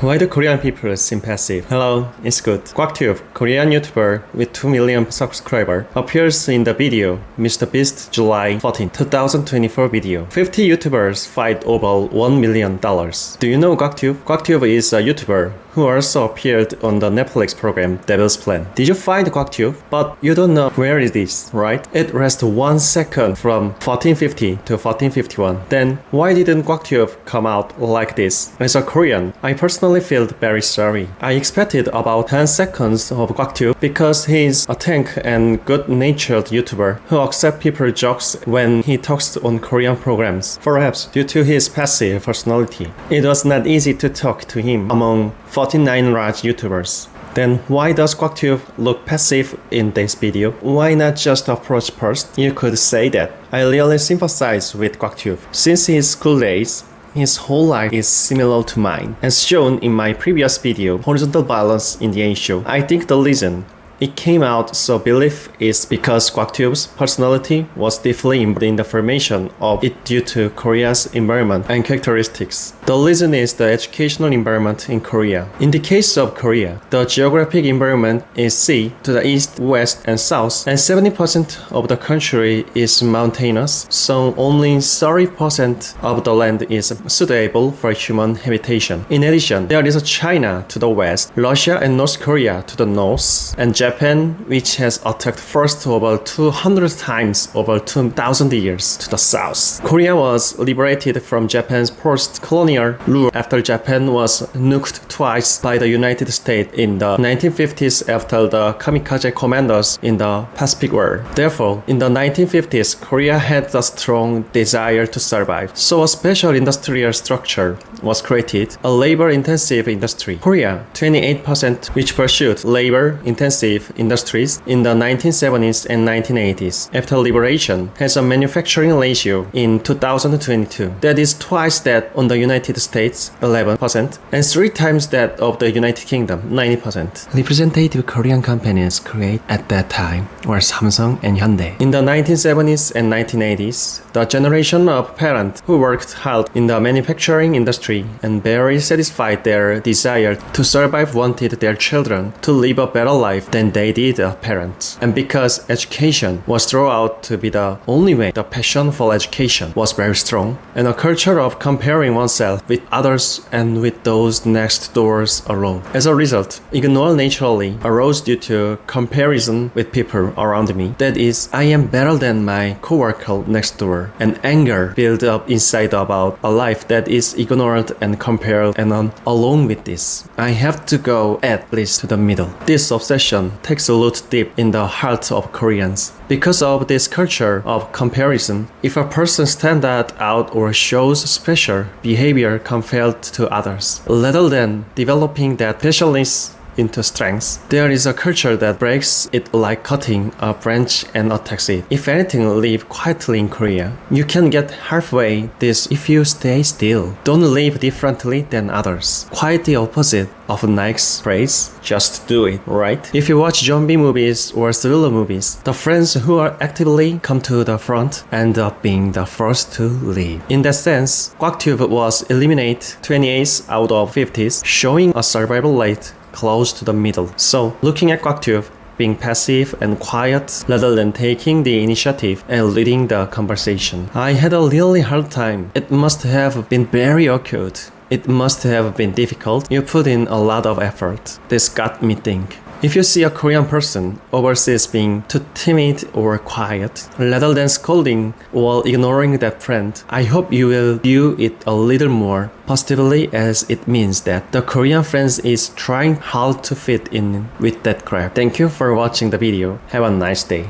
Why do Korean people seem passive? Hello, it's good. Kwak Tube, Korean YouTuber with 2 million subscribers, appears in the video Mr.beast July 14, 2024 video. 50 YouTubers fight over $1 million. Do you know Kwak Tube? Kwak Tube is a YouTuber who also appeared on the Netflix program Devil's Plan. Did you find Kwak Tube? But you don't know where it is, right? It rests 1 second from 1450 to 1451. Then why didn't Kwak Tube come out like this? As a Korean, I personally felt very sorry. I expected about 10 seconds of Kwak Tube because he is a tank and good-natured YouTuber who accepts people's jokes when he talks on Korean programs. Perhaps due to his passive personality, it was not easy to talk to him among 49 large YouTubers. Then why does Kwak Tube look passive in this video? Why not just approach first? You could say that. I really sympathize with Kwak Tube. Since his school days, his whole life is similar to mine. As shown in my previous video, Horizontal Violence in the Asia, I think the reason it came out so belief is because Kwak Tube's personality was deeply involved in the formation of it due to Korea's environment and characteristics. The reason is the educational environment in Korea. In the case of Korea, the geographic environment is sea to the east, west, and south, and 70% of the country is mountainous, so only 30% of the land is suitable for human habitation. In addition, there is China to the west, Russia and North Korea to the north, and Japan, which has attacked first over 200 times over 2,000 years to the south. Korea was liberated from Japan's post-colonial rule after Japan was nuked twice by the United States in the 1950s after the kamikaze commanders in the Pacific War. Therefore, in the 1950s, Korea had a strong desire to survive, so a special industrial structure was created, a labor-intensive industry. Korea, 28%, which pursued labor-intensive industries in the 1970s and 1980s. After liberation, has a manufacturing ratio in 2022 that is twice that on the United States, 11%, and 3 times that of the United Kingdom, 90%. Representative Korean companies created at that time were Samsung and Hyundai. In the 1970s and 1980s, the generation of parents who worked hard in the manufacturing industry and very satisfied their desire to survive wanted their children to live a better life than they did as parents. And because education was thrown out to be the only way, the passion for education was very strong, and a culture of comparing oneself with others and with those next doors arose. As a result, ignorance naturally arose due to comparison with people around me. That is, I am better than my coworker next door, and anger built up inside about a life that is ignorant and compared, and along with this, I have to go at least to the middle. This obsession takes a root deep in the heart of Koreans. Because of this culture of comparison, if a person stands out or shows special behavior compared to others, rather than developing that specialness into strengths, there is a culture that breaks it like cutting a branch and attacks it. If anything, live quietly in Korea. You can get halfway this if you stay still. Don't live differently than others. Quite the opposite of Nike's phrase, just do it, right? If you watch zombie movies or thriller movies, the friends who are actively come to the front end up being the first to leave. In that sense, Kwak Tube was eliminated 28 out of 50s, showing a survival rate close to the middle. So, looking at Kwak Tube being passive and quiet rather than taking the initiative and leading the conversation, I had a really hard time. It must have been very awkward. It must have been difficult. You put in a lot of effort. This got me think. If you see a Korean person overseas being too timid or quiet, rather than scolding or ignoring that friend, I hope you will view it a little more positively, as it means that the Korean friends is trying hard to fit in with that crowd. Thank you for watching the video. Have a nice day.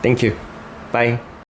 Thank you. Bye.